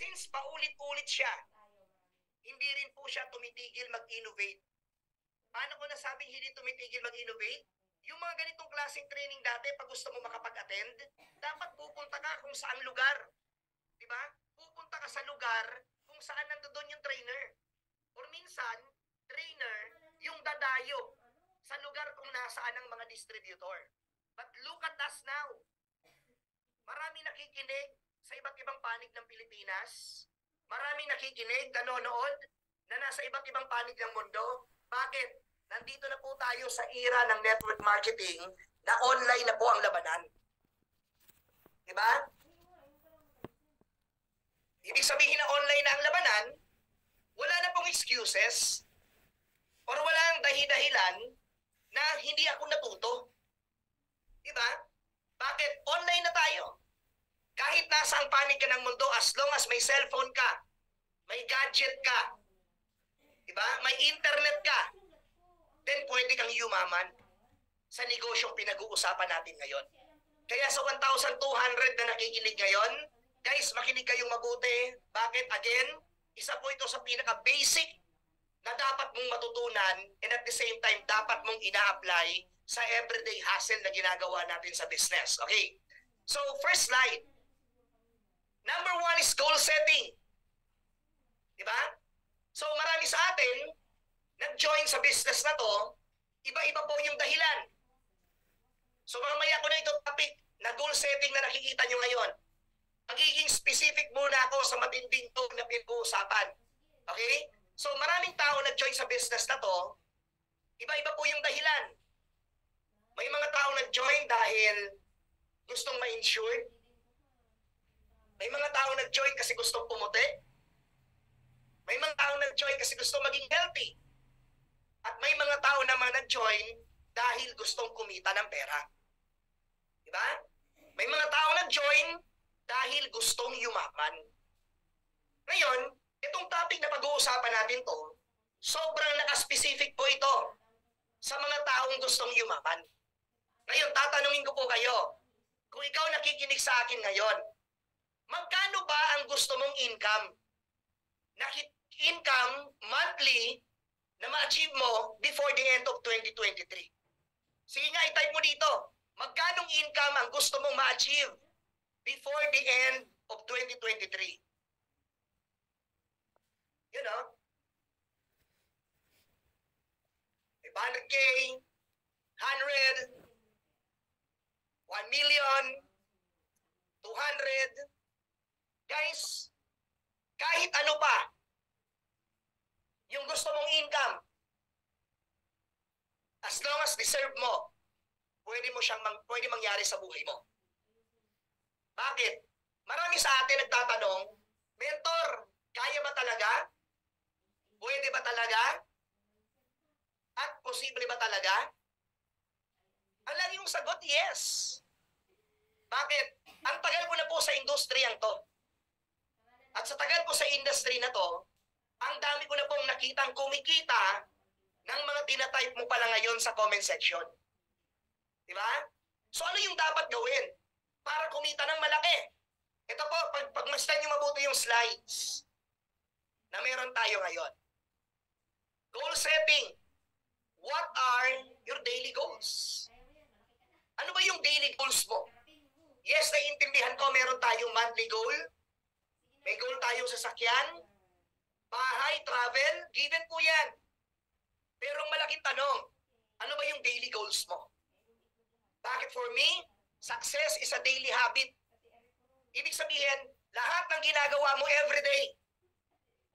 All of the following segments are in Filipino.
Since paulit-ulit siya, hindi rin po siya tumitigil mag-innovate. Paano ko nasabing hindi tumitigil mag-innovate? Yung mga ganitong klaseng training dati, pag gusto mo makapag-attend, dapat pupunta ka kung saan lugar. Diba? Pupunta ka sa lugar kung saan nandoon yung trainer. Or minsan, trainer, yung dadayo sa lugar kung nasaan ang mga distributor. But look at us now. Marami nakikinig sa iba't ibang panig ng Pilipinas. Marami nakikinig, nanonood, na nasa iba't ibang panig ng mundo. Bakit? Nandito na po tayo sa era ng network marketing na online na po ang labanan. Diba? Ibig sabihin na online na ang labanan, wala na pong excuses or walang dahi-dahilan na hindi ako natuto. Diba? Bakit? Online na tayo. Kahit nasa ang panig ka ng mundo, as long as may cellphone ka, may gadget ka, diba? May internet ka, then pwede kang yumaman sa negosyong pinag-uusapan natin ngayon. Kaya sa 1,200 na nakikinig ngayon, guys, makinig kayong mabuti. Bakit? Again, isa po ito sa pinaka-basic na dapat mong matutunan and at the same time, dapat mong ina-apply sa everyday hustle na ginagawa natin sa business. Okay? So, first slide. Number 1 is goal setting. Diba? So, marami sa atin, nag-join sa business na to, iba-iba po yung dahilan. So, mamaya ko na itong topic na goal setting na nakikita nyo ngayon. Magiging specific muna ako sa matinding to na pinag-uusapan. Okay? So, maraming tao nag-join sa business na to, iba-iba po yung dahilan. May mga tao nag-join dahil gustong ma-insured. May mga tao nag-join kasi gustong pumuti. May mga tao nag-join kasi gustong maging healthy. At may mga tao naman nag-join dahil gustong kumita ng pera. Diba? May mga tao nag-join dahil gustong yumaman. Ngayon, itong topic na pag-uusapan natin to, sobrang nakaspecific po ito sa mga taong gustong yumaman. Ngayon, tatanungin ko po kayo, kung ikaw nakikinig sa akin ngayon, magkano ba ang gusto mong income? Income monthly na ma-achieve mo before the end of 2023. Sige nga, i-type mo dito. Magkanong income ang gusto mong ma-achieve before the end of 2023? You know? 500K, 100, 1 million, 200. Guys, kahit ano pa, yung gusto mong income, as long as deserve mo, pwede mangyari sa buhay mo. Bakit? Marami sa atin nagtatanong, mentor, kaya ba talaga? Pwede ba talaga? At posible ba talaga? Ang lagi yung sagot, yes. Bakit? Ang tagal ko na po sa industriyang to. At sa tagal ko sa industry na to, ang dami ko na pong nakitang kumikita ng mga tinatype mo pala ngayon sa comment section. Diba? So ano yung dapat gawin para kumita ng malaki? Ito po, pagmasdan nyo mabuti yung slides na meron tayo ngayon. Goal setting. What are your daily goals? Ano ba yung daily goals mo? Yes, naiintindihan ko, meron tayong monthly goal. May goal tayong sasakyan, bahay, travel, given po yan. Pero ang malaking tanong, ano ba yung daily goals mo? Bakit for me, success is a daily habit. Ibig sabihin, lahat ng ginagawa mo everyday,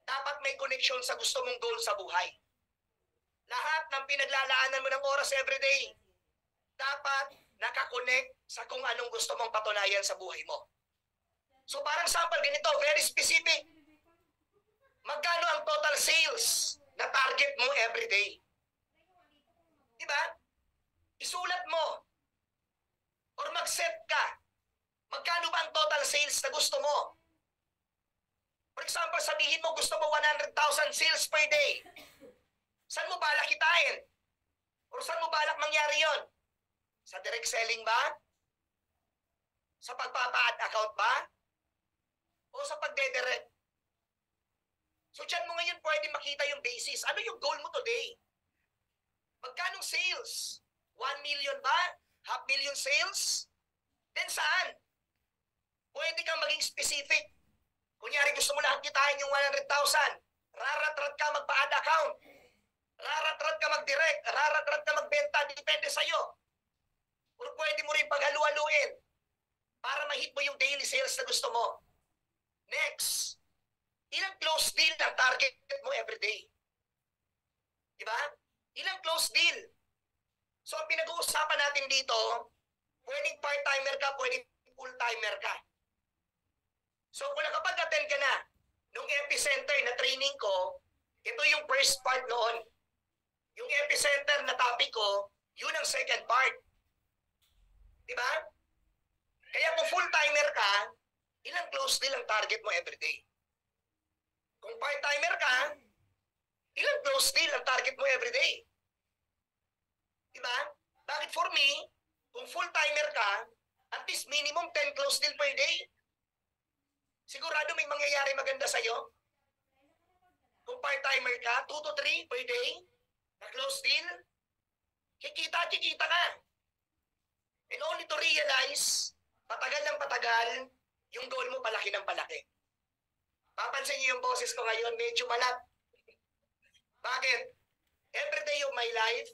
dapat may connection sa gusto mong goal sa buhay. Lahat ng pinaglalaanan mo ng oras everyday, dapat nakakonect sa kung anong gusto mong patunayan sa buhay mo. So parang sample ganito, very specific. Magkano ang total sales na target mo everyday? Diba? Isulat mo. Or mag-set ka. Magkano ba ang total sales na gusto mo? For example, sabihin mo gusto mo 100,000 sales per day. Saan mo balak kitain? Or saan mo balak mangyari yon? Sa direct selling ba? Sa pagpapa-add account ba? O sa pagdedirect? So dyan mo ngayon pwede makita yung basis. Ano yung goal mo today? Magkanong sales? 1 million ba? Half million sales? Then saan? Pwede kang maging specific. Kunyari gusto mo lahat kitain yung 100,000. Rarat-rat ka magpa-add account. Rarat-rat ka mag-direct. Rarat-rat ka magbenta. Depende sa'yo. O pwede mo rin paghalu-haluin para ma-hit mo yung daily sales na gusto mo. Next. Ilang close deal ang target mo everyday? Diba? Ilang close deal? So, ang pinag-uusapan natin dito, pwedeng part-timer ka, pwedeng full-timer ka. So, kung nakapag-attend ka na nung epicenter na training ko, ito yung first part noon. Yung epicenter na topic ko, yun ang second part. Diba? Kaya kung full-timer ka, ilang close deal ang target mo everyday? Kung part-timer ka, ilang close deal ang target mo everyday? Diba? Bakit for me, kung full-timer ka, at least minimum 10 close deal per day. Sigurado may mangyayari maganda sa'yo. Kung part-timer ka, 2 to 3 per day na close deal, kikita ka. And only to realize, patagal ng patagal, yung goal mo palaki ng palaki. Papansin niyo yung boses ko ngayon, medyo malat. Bakit? Every day of my life,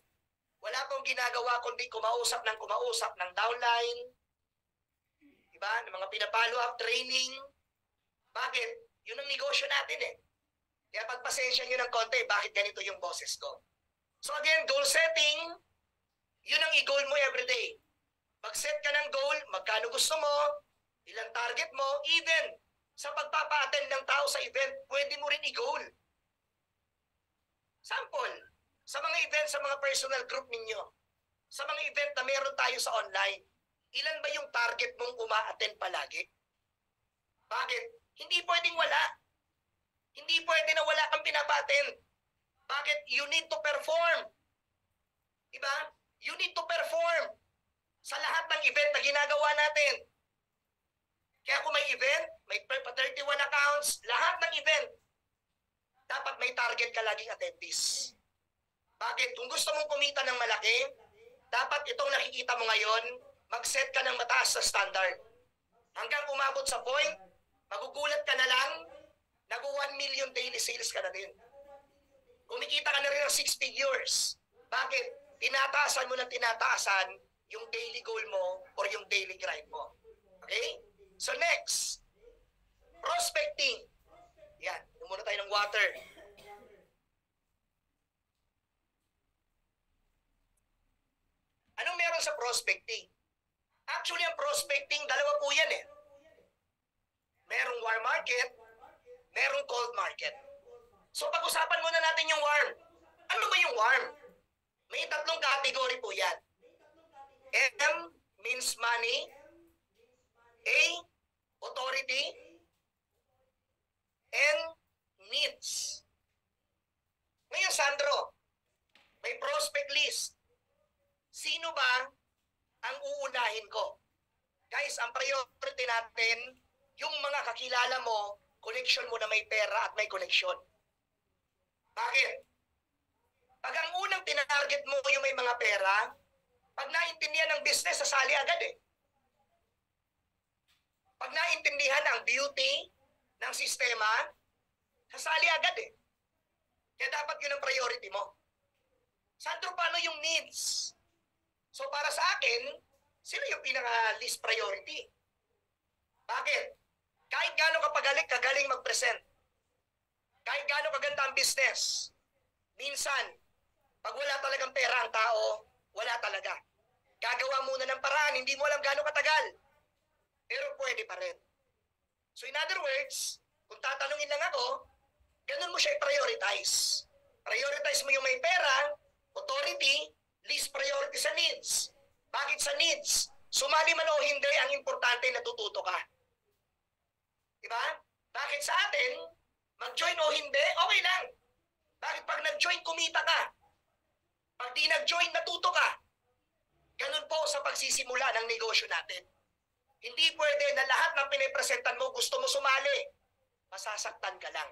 wala pong ginagawa kundi kumausap ng downline, diba? Ng mga pinapollow up training. Bakit? Yun ang negosyo natin eh. Kaya pagpasensya nyo ng konti, bakit ganito yung boses ko? So again, goal setting, yun ang i-goal mo everyday. Mag-set ka ng goal, magkano gusto mo, ilang target mo, even sa pagpapa-attend ng tao sa event, pwede mo rin i-goal. Sample, sa mga event, sa mga personal group ninyo, sa mga event na meron tayo sa online, ilan ba yung target mong uma-attend palagi? Bakit? Hindi pwedeng wala. Hindi pwede na wala kang pinapa-attend. Bakit? You need to perform. Diba? You need to perform sa lahat ng event na ginagawa natin. Kaya kung may event, may 31 accounts, lahat ng event, dapat may target ka laging attendees. Bakit? Kung gusto mong kumita ng malaki, dapat itong nakikita mo ngayon, mag-set ka ng mataas na standard. Hanggang umabot sa point, magugulat ka na lang, nag-1 million daily sales ka na din. Kumikita ka na rin ng 6 figures. Bakit? Tinataasan mo ng tinataasan yung daily goal mo or yung daily grind mo. Okay? So next, prospecting. Yan, muna tayo ng water. Anong meron sa prospecting? Actually, ang prospecting, dalawa po yan eh. Merong warm market, merong cold market. So pag-usapan muna natin yung warm. Ano ba yung warm? May 3 category po yan. M means money. A, authority. And needs. Ngayon, Sandro, may prospect list. Sino ba ang uunahin ko? Guys, ang priority natin, yung mga kakilala mo, connection mo na may pera at may connection. Bakit? Pag ang unang tinarget mo yung may mga pera, pag naintindihan ng business, sasali agad eh. Pag naintindihan ang beauty ng sistema, sasali agad eh. Kaya dapat yun ang priority mo. Sandro, paano yung needs? So para sa akin, sino yung pinaka-least priority? Bakit? Kahit gaano kagaling mag-present, kahit gaano kaganda ang business, minsan, pag wala talagang pera ang tao, wala talaga. Gagawa muna ng paraan, hindi mo alam gaano katagal. Pero pwede pa rin. So in other words, kung tatanungin lang ako, ganun mo siya i-prioritize. Prioritize mo yung may pera, authority, least priority sa needs. Bakit sa needs? Sumali man o hindi, ang importante natututo ka. Diba? Bakit sa atin, mag-join o hindi, okay lang. Bakit pag nag-join, kumita ka? Pag di nag-join, natuto ka. Ganun po sa pagsisimula ng negosyo natin. Hindi pwede na lahat ng pinipresentan mo gusto mo sumali. Masasaktan ka lang.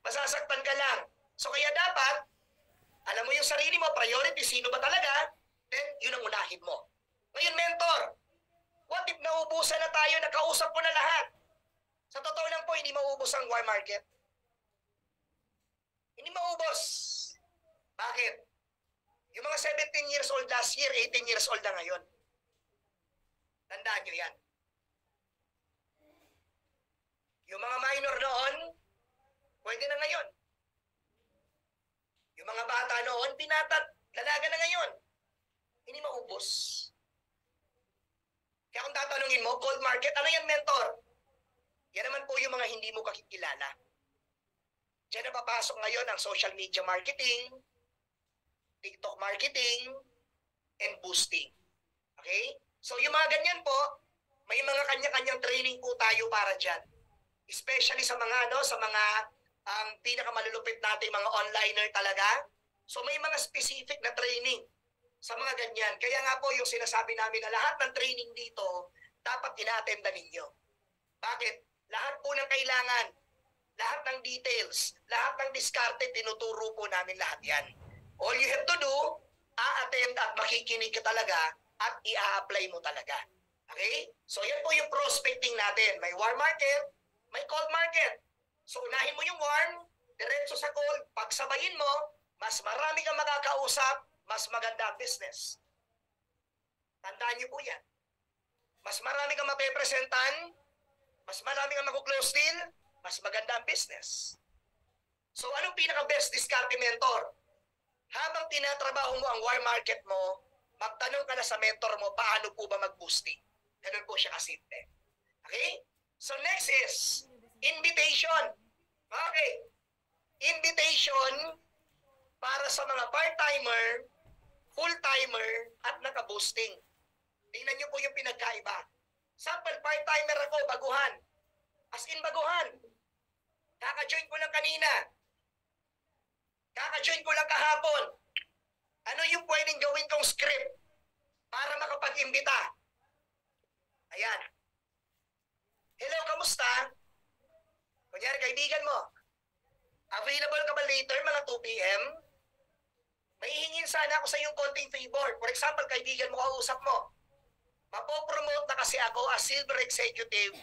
Masasaktan ka lang. So kaya dapat, alam mo yung sarili mo, priority, sino ba talaga? Then, yun ang unahin mo. Ngayon, mentor, what if naubusan na tayo, nakausap ko na lahat? Sa totoo lang po, hindi maubos ang war market. Hindi maubos. Bakit? Yung mga 17 years old last year, 18 years old na ngayon. Tandaan nyo yan. Yung mga minor noon, pwede na ngayon. Yung mga bata noon, dalaga na ngayon. Hindi maubos. Kaya kung tatanungin mo, gold market, ano yan, mentor? Yan naman po yung mga hindi mo kakikilala. Diyan na papasok ngayon ang social media marketing, TikTok marketing, and boosting. Okay? So yung mga ganyan po, may mga kanya-kanyang training po tayo para dyan. Especially sa mga ang pinakamalulupit nating mga onliner talaga. So may mga specific na training sa mga ganyan. Kaya nga po yung sinasabi namin na lahat ng training dito, dapat ina-attendan ninyo. Bakit? Lahat po ng kailangan, lahat ng details, lahat ng diskarte, tinuturo po namin lahat yan. All you have to do, a-attend at makikinig ka talaga at i-apply mo talaga. Okay? So yan po yung prospecting natin. May warm market, may cold market. So unahin mo yung warm, diretso sa cold, pagsabayin mo, mas marami kang makakausap, mas maganda ang business. Tandaan niyo po yan. Mas marami kang mapepresentan, mas marami kang makuklose deal, mas maganda ang business. So anong pinaka-best discount mentor? Habang tinatrabaho mo ang warm market mo, magtanong ka na sa mentor mo, paano po ba mag-boosting? Ganun po siya kasimple. Okay? So next is invitation. Okay. Invitation para sa mga part-timer, full-timer, at naka-boosting. Tingnan niyo po yung pinagkaiba. Sample, part-timer ako, baguhan. As in baguhan. Kaka-join ko lang kanina. Kaka-join ko lang kahapon. Ano yung pwedeng gawin kong script para makapag-imbita? Ayan. Hello, kamusta? Kunyari, kaibigan mo. Available ka ba later, mga 2 p.m.? May hihingin sana ako sa iyong konting favor. For example, kaibigan mo, kausap mo. Mapopromote na kasi ako as silver executive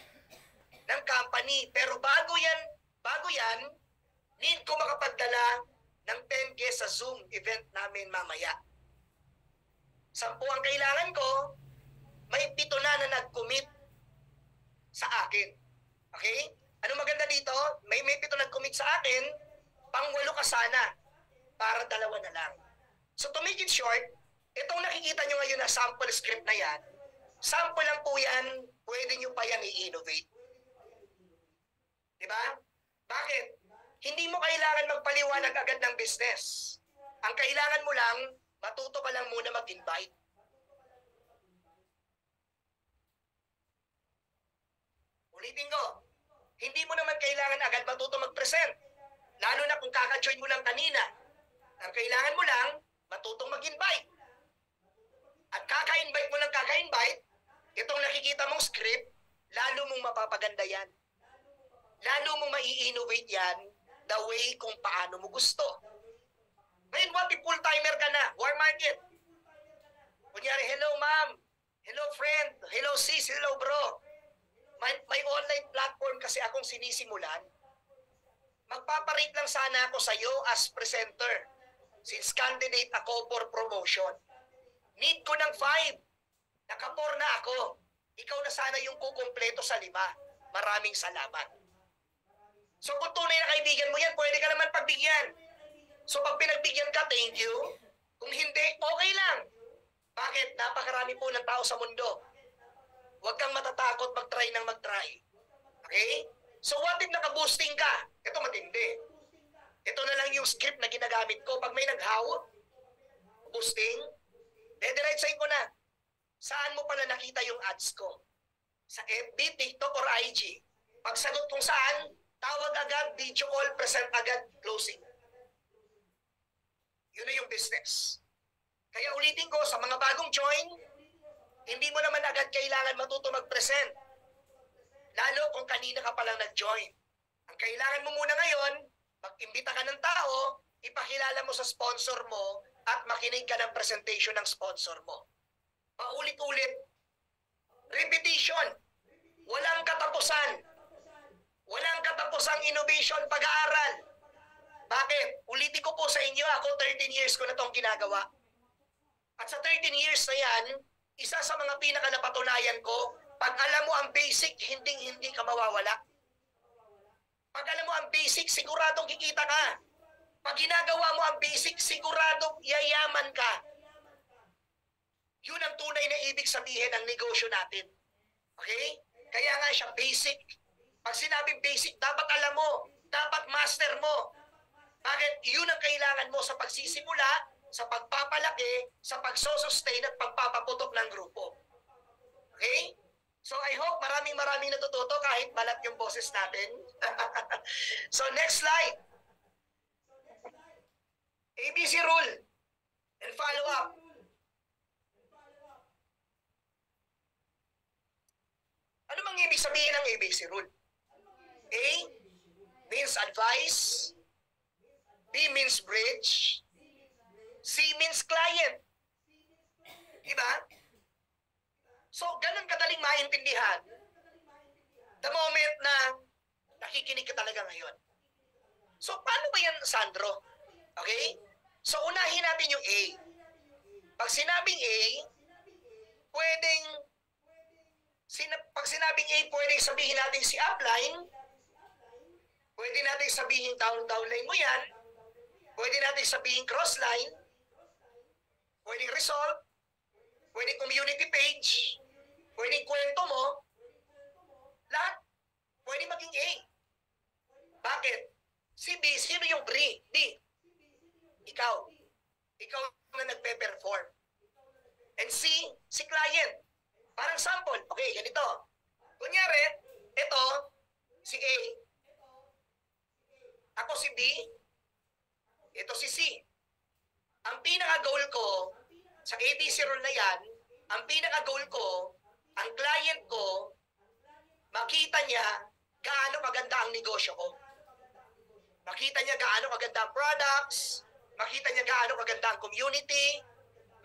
ng company. Pero bago yan, need ko makapagdala ng 10 guests sa Zoom event namin mamaya. 10 ang kailangan ko, may 7 na nag-commit sa akin. Okay? Ano maganda dito? May 7 nag-commit sa akin, pang-8 ka sana, para 2 na lang. So to make it short, itong nakikita nyo ngayon na sample script na yan, sample lang po yan, pwede nyo pa yan i-innovate. Diba? Bakit? Hindi mo kailangan magpaliwanag agad ng business. Ang kailangan mo lang, matuto ka lang muna mag-invite. Ulitin ko, hindi mo naman kailangan agad matuto mag-present. Lalo na kung kaka-join mo lang kanina. Ang kailangan mo lang, matutong mag-invite. At kaka-invite mo lang kaka-invite, itong nakikita mong script, lalo mong mapapaganda yan. Lalo mong mai-innovate yan the way kung paano mo gusto. Ngayon, what if full-timer ka na? Warm market. Kunyari, hello ma'am, hello friend, hello sis, hello bro. May online platform kasi akong sinisimulan. Magpaparate lang sana ako sa iyo as presenter since candidate ako for promotion. Need ko ng 5. Naka-4 na ako. Ikaw na sana yung kukumpleto sa 5. Maraming salamat. So kung tunay na kaibigan mo yan, pwede ka naman pagbigyan. So pag pinagbigyan ka, thank you. Kung hindi, okay lang. Bakit? Napakarami po ng tao sa mundo. Huwag kang matatakot mag-try ng mag-try. Okay? So what if naka-boosting ka? Ito matindi. Ito na lang yung script na ginagamit ko. Pag may nag-how, boosting, dediretsahin ko na. Saan mo pala nakita yung ads ko? Sa FB, TikTok, or IG? Pagsagot kung saan, tawag agad, video call, present agad, closing. Yun na yung business. Kaya ulitin ko, sa mga bagong join, hindi mo naman agad kailangan matuto mag-present. Lalo kung kanina ka palang nag-join. Ang Ang kailangan mo muna ngayon, mag-imbita ka ng tao, ipakilala mo sa sponsor mo, at makinig ka ng presentation ng sponsor mo. Paulit-ulit. Repetition. Walang katapusan. Walang katapusang innovation pag-aaral. Bakit? Ulitin ko po sa inyo, ako 13 years ko na itong ginagawa. At sa 13 years na yan, isa sa mga pinaka-napatunayan ko, pag alam mo ang basic, hindi ka mawawala. Pag alam mo ang basic, siguradong kikita ka. Pag ginagawa mo ang basic, siguradong yayaman ka. Yun ang tunay na ibig sabihin ng negosyo natin. Okay? Kaya nga siya basic. Pag sinabing basic, dapat alam mo, dapat master mo. Bakit? Yun ang kailangan mo sa pagsisimula, sa pagpapalaki, sa pagsosustain at pagpapaputok ng grupo. Okay? So I hope maraming natututo kahit balat yung boses natin. So next slide. ABC rule and follow up. Ano mang ibig sabihin ng ABC rule? A means advice, B means bridge, C means client. Diba? So, ganun kadaling maintindihan the moment na nakikinig ka talaga ngayon. So, paano ba yan, Sandro? Okay? So, unahin natin yung A. Pag sinabing A, pag sinabing A, pwedeng sabihin natin si upline, pwede natin sabihin downline mo yan, pwede natin sabihin crossline, pwedeng result, pwedeng community page, pwedeng kwento mo, lahat pwede maging A. Bakit? Si B, sino yung B? Ikaw. Ikaw na nagpe-perform. And C, si client. Parang sample. Okay, ganito. Kunyari, ito, si A. Ako si B. Ito si C. Ang pinaka-goal ko, sa ABC rule na yan, ang pinaka-goal ko, ang client ko, makita niya gaano kaganda ang negosyo ko. Makita niya gaano kaganda ang products, makita niya gaano kaganda ang community,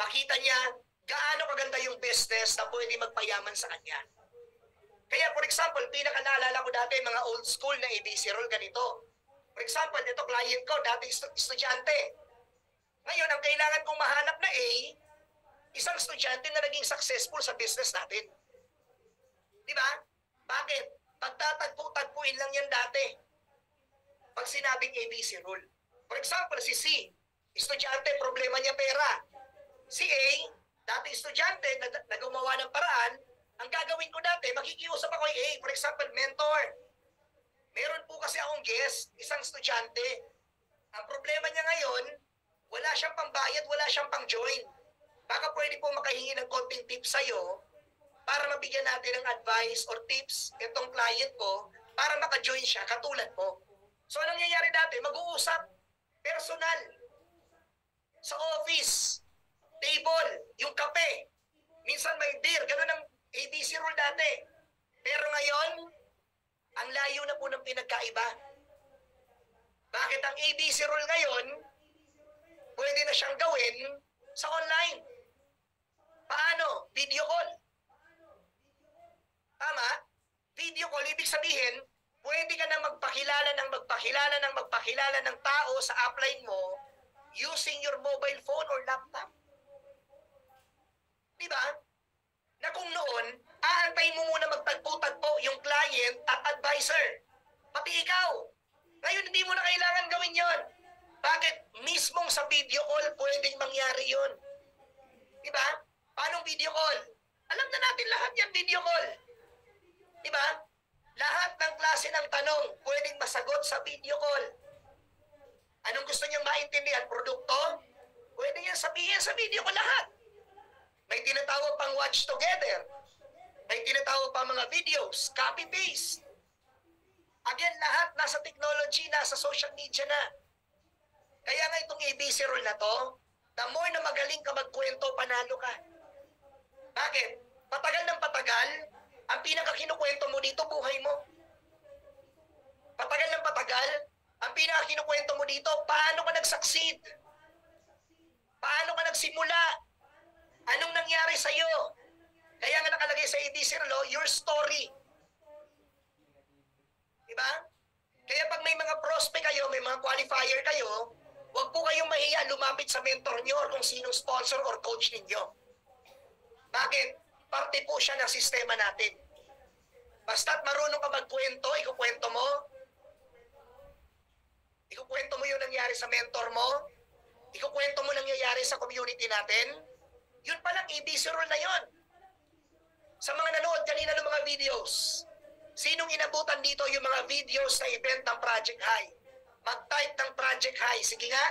makita niya gaano kaganda yung business na pwede magpayaman sa kanya. Kaya for example, pinaka-naalala ko dati mga old school na ABC rule ganito. For example, ito client ko, dating estudyante. Ngayon, ang kailangan kong mahanap na A, isang estudyante na naging successful sa business natin. Di ba? Bakit? Pagtatagpo-tagpuin lang yan dati. Pag sinabing ABC rule. For example, si C, estudyante, problema niya pera. Si A, dating estudyante na gumawa ng paraan, ang gagawin ko dati, makikiusap ako kay A. For example, mentor. Meron po kasi akong guest, isang estudyante. Ang problema niya ngayon, wala siyang pambayad, wala siyang pang-join. Baka pwede po makahingi ng konting tips sa'yo para mabigyan natin ng advice or tips itong client ko para maka-join siya katulad mo. So, anong nangyayari dati? Mag-uusap. Personal. Sa office. Table. Yung kape. Minsan may beer. Ganun ang ABC rule dati. Pero ngayon, ang layo na po ng pinagkaiba. Bakit ang ABC rule ngayon, pwede na siyang gawin sa online? Paano? Video call. Tama? Video call, ibig sabihin, pwede ka na magpakilala ng tao sa upline mo using your mobile phone or laptop. Diba? Na kung noon, aantayin mo muna magtagpo-tagpo yung client at advisor. Pati ikaw. Ngayon, hindi mo na kailangan gawin yon. Bakit? Mismong sa video call, pwedeng mangyari yon. Diba? Paano video call? Alam na natin lahat yan, video call. Diba? Lahat ng klase ng tanong, pwedeng masagot sa video call. Anong gusto niyang maintindihan? Produkto? Pwede niyan sabihin sa video call lahat. May tinatawag pang watch together. May tinatawag pang mga videos, copy-paste. Again, lahat nasa technology, nasa social media na. Kaya nga itong ABC rule na to, the more na magaling ka magkwento, panalo ka. Bakit? Patagal ng patagal, ang pinakakinukwento mo dito, buhay mo. Patagal ng kinukwento mo dito, paano ka nag-succeed? Paano ka nagsimula? Anong nangyari sa'yo? Kaya nga nakalagay sa ABC Law, your story. Diba? Kaya pag may mga prospect kayo, may mga qualifier kayo, huwag po kayong mahiya lumapit sa mentor nyo or kung sinong sponsor or coach ninyo. Bakit? Parte po siya ng sistema natin. Basta't marunong ka magkwento, ikukwento mo yung nangyari sa mentor mo, ikukwento mo nangyayari sa community natin, yun palang ABC rule na yun. Sa mga nanood kanina ng mga videos, sinong inabutan dito yung mga videos na event ng Project High? Mag-type ng Project High. Sige nga.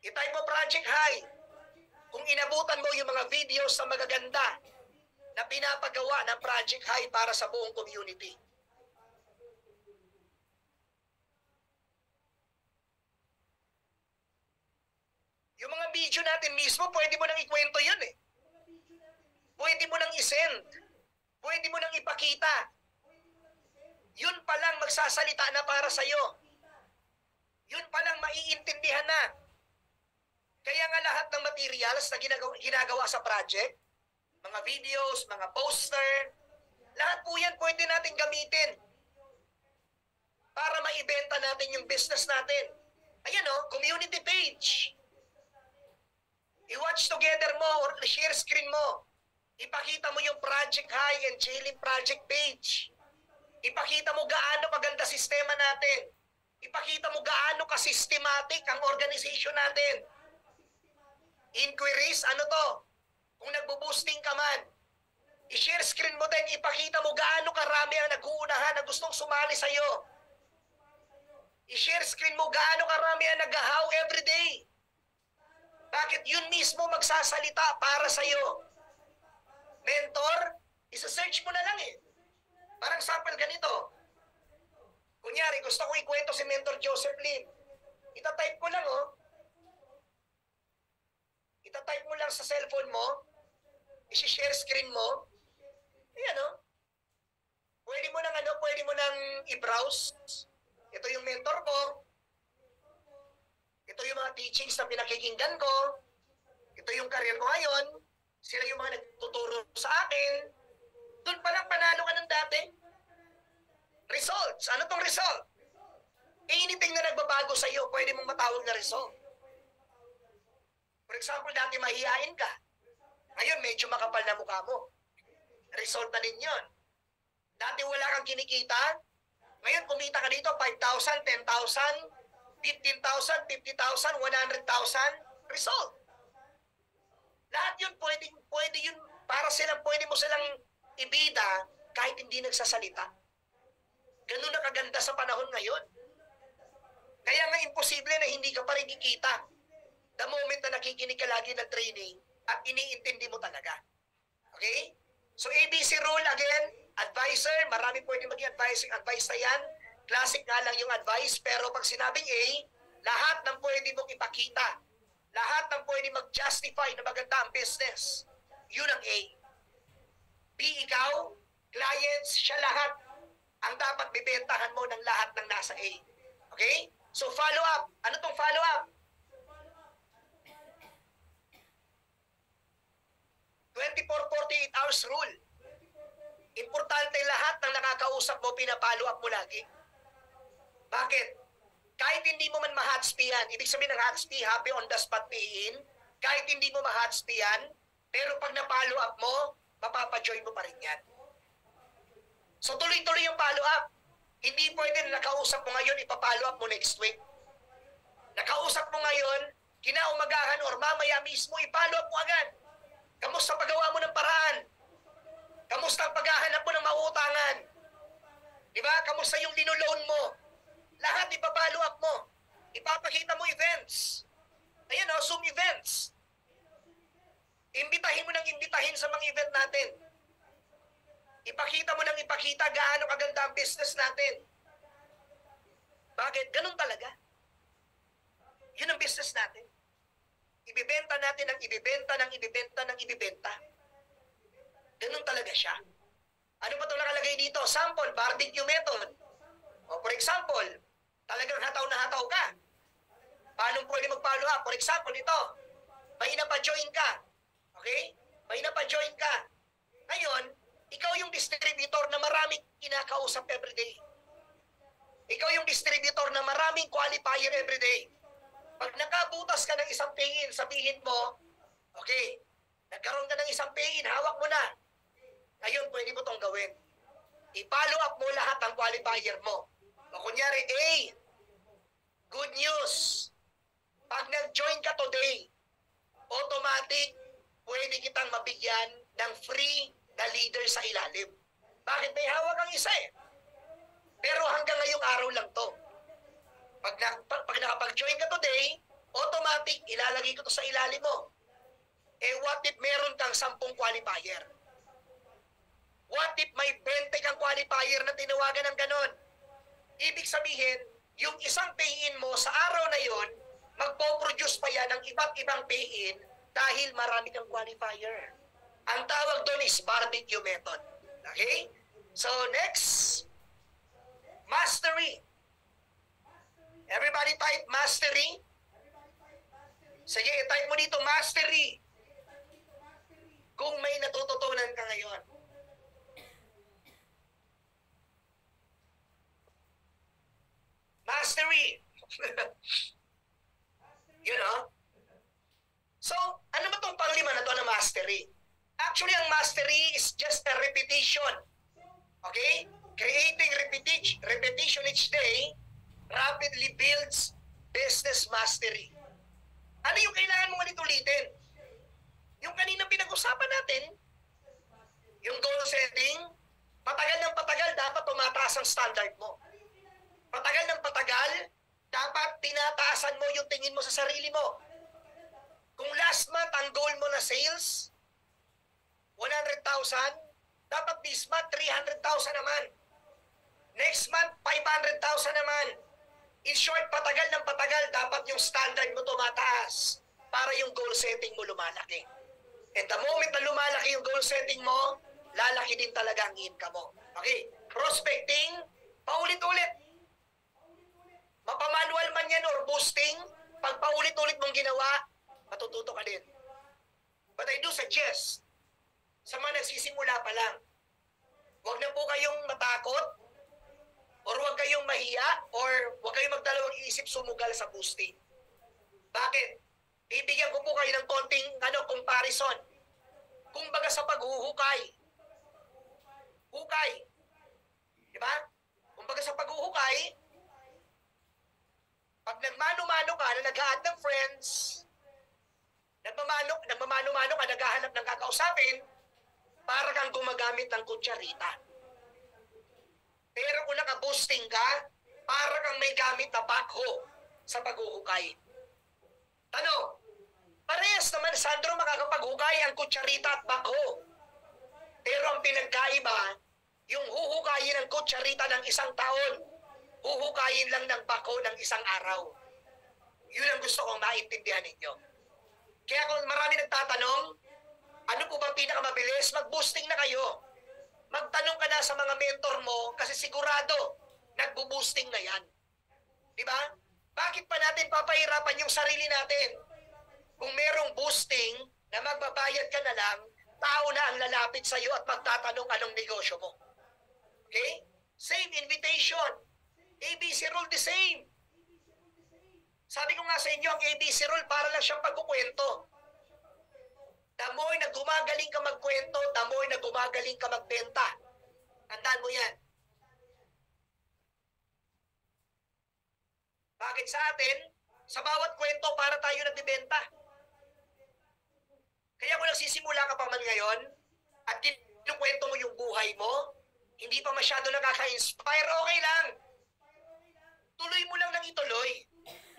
I-type mo Project High. Kung inabutan mo yung mga videos na magaganda na pinapagawa ng Project High para sa buong community. Yung mga video natin mismo, pwede mo nang ikwento yun eh. Pwede mo nang isend. Pwede mo nang ipakita. Yun palang magsasalita na para sa'yo. Yun palang maiintindihan na. Kaya nga lahat ng materials na ginagawa sa project, mga videos, mga poster, lahat po yan pwede natin gamitin para maibenta natin yung business natin. Ayan o, community page. I-watch together mo or share screen mo. Ipakita mo yung Project High and Jailing Project page. Ipakita mo gaano kaganda sistema natin. Ipakita mo gaano ka-systematic ang organization natin. Inquiries, ano to? Kung nagbo-boosting ka man, i-share screen mo din, ipakita mo gaano karami ang nag-uunahan na gustong sumali sa'yo. I-share screen mo gaano karami ang nag-how everyday. Bakit yun mismo magsasalita para sa'yo? Mentor, isa-search mo na lang eh. Parang sample ganito. Kunyari, gusto kong ikwento si Mentor Joseph Lim. Ita-type ko lang oh. Ita-type mo lang sa cellphone mo. I-share screen mo. Ayan oh. Pwede mo nang i-browse. Ito yung mentor ko. Ito yung mga teachings na pinakikinggan ko. Ito yung career ko ngayon. Sila yung mga nagtuturo sa akin. Doon pa lang panalo ka ng dati. Results. Ano tong result? Anything na nagbabago sa iyo, pwede mong matawag na result. For example, dati mahihain ka. Ngayon, medyo makapal na mukha mo. Result na din yun. Dati wala kang kinikita. Ngayon, kumita ka dito, 5,000, 10,000, 15,000, 50,000, 100,000. Result. Lahat yun, pwede yun, pwede mo silang ibida kahit hindi nagsasalita. Ganun na kaganda sa panahon ngayon. Kaya nga imposible na hindi ka pa rin kikita. The moment na nakikinig ka lagi ng training at iniintindi mo talaga. Okay? So ABC rule again, advisor, marami pwede maging advice na yan. Classic nga lang yung advice, pero pag sinabing A, lahat ng pwede mong ipakita, lahat ng pwede mag-justify na maganda ang business, yun ang A. B, ikaw, clients, siya lahat ang dapat bibentahan mo ng lahat ng nasa A. Okay? So follow up. Ano tong follow up? 24-48 hours rule. Importante lahat ng nakakausap mo, pinapollow up mo lagi. Bakit? Kahit hindi mo man ma-HATSP yan, ibig sabihin ng HATSP, happy on the spot pay-in, kahit hindi mo ma-HATSP yan, pero pag na-follow up mo, mapapajoin mo pa rin yan. So tuloy-tuloy yung follow up. Hindi pwede na nakausap mo ngayon, ipapollow up mo next week. Nakausap mo ngayon, kinaumagahan or mamaya mismo, ipollow up mo agad. Kamusta paggawa mo ng paraan? Kamusta ang paghahanap mo ng mauutangan? Diba? Kamusta yung linoloan mo? Lahat ipapollow up mo. Ipapakita mo events. Ayan o, Zoom events. Imbitahin mo ng imbitahin sa mga event natin. Ipakita mo ng ipakita gaano kaganda ang business natin. Bakit? Ganun talaga. Yun ang business natin. Ibibenta natin ang ibibenta ng ibibenta ng ibibenta. Ganun talaga siya. Ano ba ito nakalagay dito? Sample, barbecue method. O for example, Talagang hataw na hataw ka. Paano pwede mag-follow up? For example, ito, may napa-join ka. Okay? May napa-join ka. Ngayon, ikaw yung distributor na maraming kinakausap everyday. Ikaw yung distributor na maraming qualifier everyday. Pag nakabutas ka ng isang pay-in, sabihin mo, okay, nagkaroon ka ng isang pay-in, hawak mo na. Ngayon, pwede mo itong gawin. I-follow up mo lahat ng qualifier mo. O kunyari, A, good news. Pag nag-join ka today, automatic, pwede kitang mabigyan ng free na leader sa ilalim. Bakit? May hawak ang isa eh. Pero hanggang ngayong araw lang to. Pag nakapag-join ka today, automatic, ilalagay ko to sa ilalim mo. Eh, what if meron kang 10 qualifier? What if may 20 kang qualifier na tinawagan ng ganon? Ibig sabihin, yung isang pay-in mo sa araw na yon, magpo-produce pa yan ng iba't ibang pay-in dahil marami kang qualifier. Ang tawag doon is barbecue method. Okay? So, next, mastery. Everybody type mastery. Sige, type mo dito mastery. Kung may natututunan ka ngayon. Mastery. You know? So, ano ba itong panglima na ito na mastery? Actually, ang mastery is just a repetition. Okay? Creating repetition each day rapidly builds business mastery. Ano yung kailangan mong ulit-ulitin? Yung kanina pinag-usapan natin, yung goal setting, patagal ng patagal, dapat tumataas ang standard mo. Patagal ng patagal, dapat tinataasan mo yung tingin mo sa sarili mo. Kung last month ang goal mo na sales, 100,000, dapat this month 300,000 naman. Next month, 500,000 naman. In short, patagal ng patagal, dapat yung standard mo tumataas para yung goal setting mo lumalaki. And the moment na lumalaki yung goal setting mo, lalaki din talaga ang income mo. Okay? Prospecting, paulit-ulit. Mapamanual man yan or boosting, pag paulit-ulit mong ginawa, matututo ka din. But I do suggest, sa mga nagsisimula pa lang, huwag na po kayong matakot, or huwag kayong mahiya, or huwag kayong magdalawang isip sumugal sa boosting. Bakit? Bibigyan ko po kayo ng konting comparison. Kung baga sa paghuhukay. Hukay. Diba? Kung baga sa paghuhukay, pag nagmano-mano ka na nag-a-add ng friends, nagmamano-mano ka, naghahanap ng kakausapin, para kang gumagamit ng kutsarita. Pero kung naka-boosting ka, para kang may gamit na backhoe sa paghuhukay. Tanong, parehas naman, Sandro, makakapaghukay ang kutsarita at backhoe. Pero ang pinagkaiba, yung huhukayin ng kutsarita ng isang taon, huhukayin lang ng backhoe ng isang araw. Yun ang gusto kong maintindihan ninyo. Kaya kung marami nagtatanong, ano po bang pinakamabilis? Mag-boosting na kayo. Magtanong ka na sa mga mentor mo kasi sigurado, nagbo-boosting na yan. Diba? Bakit pa natin papahirapan yung sarili natin? Kung merong boosting na magbabayad ka na lang, tao na ang lalapit sa iyo at magtatanong anong negosyo mo. Okay? Same invitation. ABC rule the same. Sabi ko nga sa inyo, ang ABC rule para lang siyang pagkukwento. The more na gumagaling ka magkwento, the more na gumagaling ka magbenta. Tandaan mo yan. Bakit sa atin? Sa bawat kwento, para tayo nagbibenta. Kaya kung nagsisimula ka pa man ngayon, at kinukwento mo yung buhay mo, hindi pa masyado nakaka-inspire, okay lang. Tuloy mo lang ng ituloy.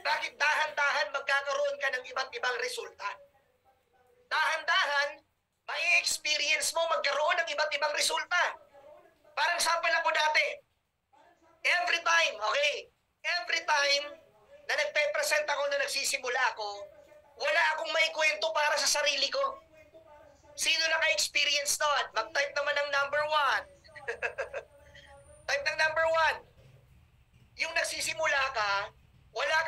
Bakit dahan-dahan magkakaroon ka ng iba't ibang resulta? Dahan-dahan, mai-experience mo magkaroon ng iba't ibang resulta. Parang sample ako dati. Every time, okay? Every time na nagpe-present ako na nagsisimula ako, wala akong may kwento para sa sarili ko. Sino naka-experience doon? Mag-type naman ng number 1. Type ng number 1. Yung nagsisimula ka,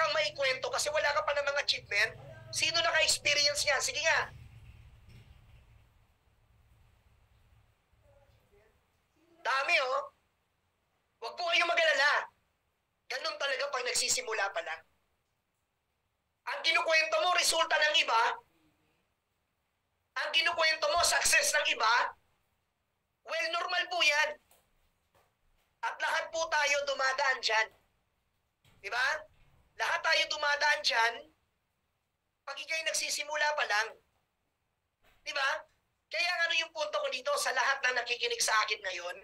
kang maikwento kasi wala ka pa namang achievement. Sino naka-experience niya? Sige nga. Dami oh. Huwag po kayong mag-alala. Ganun talaga pag nagsisimula pa lang. Ang kinukwento mo, resulta ng iba. Ang kinukwento mo, success ng iba. Well, normal po yan. At lahat po tayo dumadaan dyan. Diba? Lahat tayo dumadaan dyan pag ikay nagsisimula pa lang. Diba? Kaya ano yung punto ko dito sa lahat na nakikinig sa akin ngayon,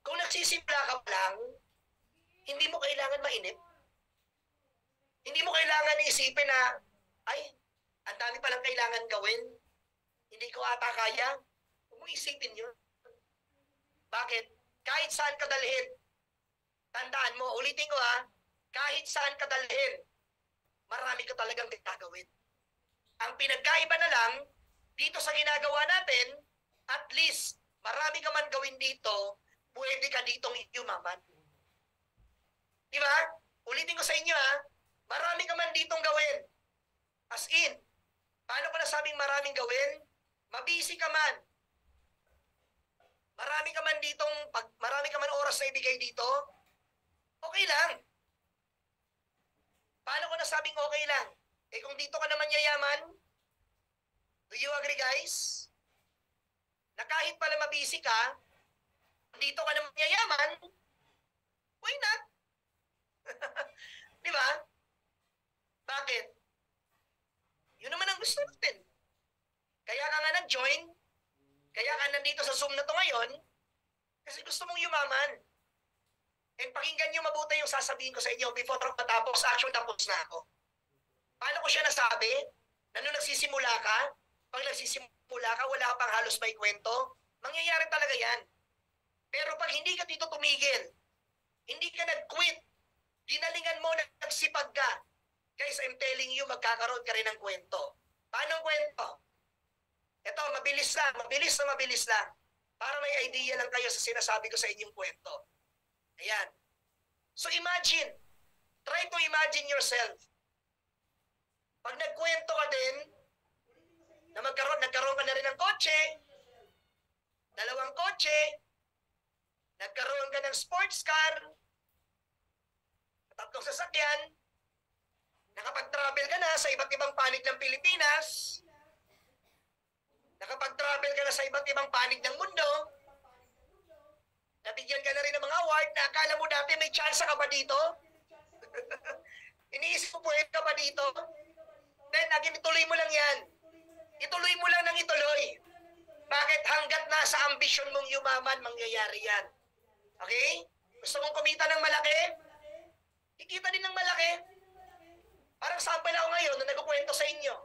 kung nagsisimula ka pa lang, hindi mo kailangan mainip. Hindi mo kailangan isipin na, ay, ang dami palang kailangan gawin. Hindi ko ata kaya. Huwag mong isipin yun. Bakit? Kahit saan ka dalhin, tandaan mo, ulitin ko ha, kahit saan ka dalhin, marami ka talagang gagawin. Ang pinagkaiba na lang, dito sa ginagawa natin, at least, marami ka man gawin dito, pwede ka ditong yumaman. Diba? Ulitin ko sa inyo ha, marami ka man ditong gawin. As in, paano ko nasabing maraming gawin? Mabisi ka man. Marami ka man ditong, marami ka man oras na ibigay dito, okay lang. Paano ko nasabing okay lang? Eh kung dito ka naman yayaman, do you agree guys? Na kahit pala mabisi ka, dito ka naman yayaman, why not? Di ba? Bakit? Yun naman ang gusto natin. Kaya ka nga nag-join, kaya ka nandito sa Zoom na to ngayon, kasi gusto mong yumaman. And pakinggan nyo mabuti yung sasabihin ko sa inyo before matapos, actually tapos na ako. Paano ko siya nasabi? Na nung nagsisimula ka, pag nagsisimula ka, wala ka pang halos may kwento, mangyayari talaga yan. Pero pag hindi ka dito tumigil, hindi ka nag-quit, ginalingan mo na nagsipag ka, guys, I'm telling you, magkakaroon ka rin ng kwento. Paano ang kwento? Ito, mabilis lang. Para may idea lang kayo sa sinasabi ko sa inyong kwento. Ayan. So imagine, try to imagine yourself. Pag nagkwento ka din, na nagkaroon ka na rin ng kotse, 2 kotse, nagkaroon ka ng sports car, 3 sasakyan, nakapag-travel ka na sa iba't ibang panig ng Pilipinas, nakapag-travel ka na sa iba't ibang panig ng mundo, nabigyan ka na rin ng mga award na akala mo dati may chance ka ba dito? Iniisip mo pwede ka ba dito? Then, again, ituloy mo lang yan. Ituloy mo lang ng ituloy. Bakit? Hanggat nasa ambisyon mong yumaman, mangyayari yan. Okay? Gusto mong kumita ng malaki? Kikita din ng malaki. Parang sample ako ngayon na nagkukwento sa inyo.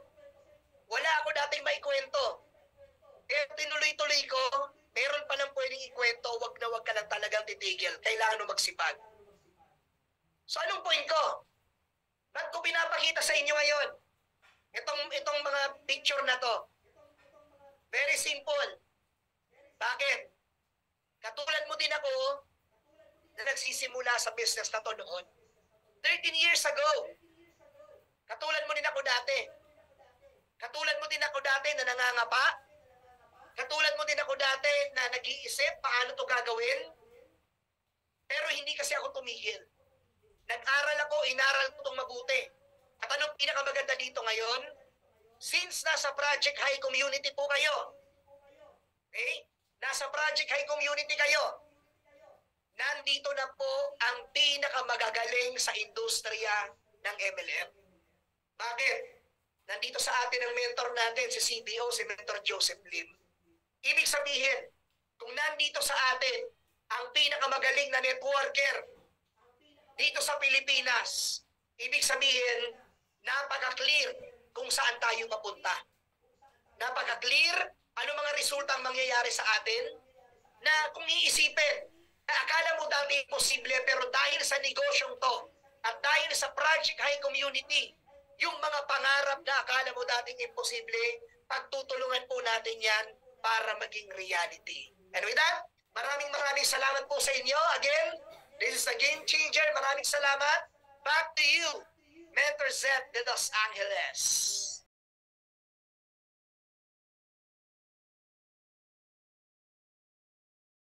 Wala ako dating maikwento. Eh, tinuloy-tuloy ko, meron pa lang pwedeng ikwento, wag na wag ka lang talagang titigil. Kailangan mo magsipag. So, anong point ko? Ba't ko pinapakita sa inyo ngayon? Itong mga picture na to. Very simple. Bakit? Katulad mo din ako na nagsisimula sa business na to noon. 13 years ago. Katulad mo din ako dati. Katulad mo din ako dati na nangangapa. Katulad mo din ako dati na nag-iisip paano to gagawin. Pero hindi kasi ako tumigil. Nag-aral ako, inaral ko itong mabuti. At anong pinakamaganda dito ngayon? Since nasa Project High Community po kayo, okay? Nasa Project High Community kayo, nandito na po ang pinakamagagaling sa industriya ng MLM. Bakit? Nandito sa atin ang mentor natin, si CBO, si Mentor Joseph Lim. Ibig sabihin, kung nandito sa atin ang pinakamagaling na networker dito sa Pilipinas, ibig sabihin, napaka-clear kung saan tayo mapunta. Napaka-clear ano mga resulta ang mangyayari sa atin na kung iisipin, akala mo dati imposible pero dahil sa negosyong to at dahil sa Project High Community, yung mga pangarap na akala mo dating imposible, pagtutulungan po natin yan para maging reality. And with that, maraming salamat po sa inyo. Again, this is a game changer. Maraming salamat. Back to you, Joseph de Los Angeles.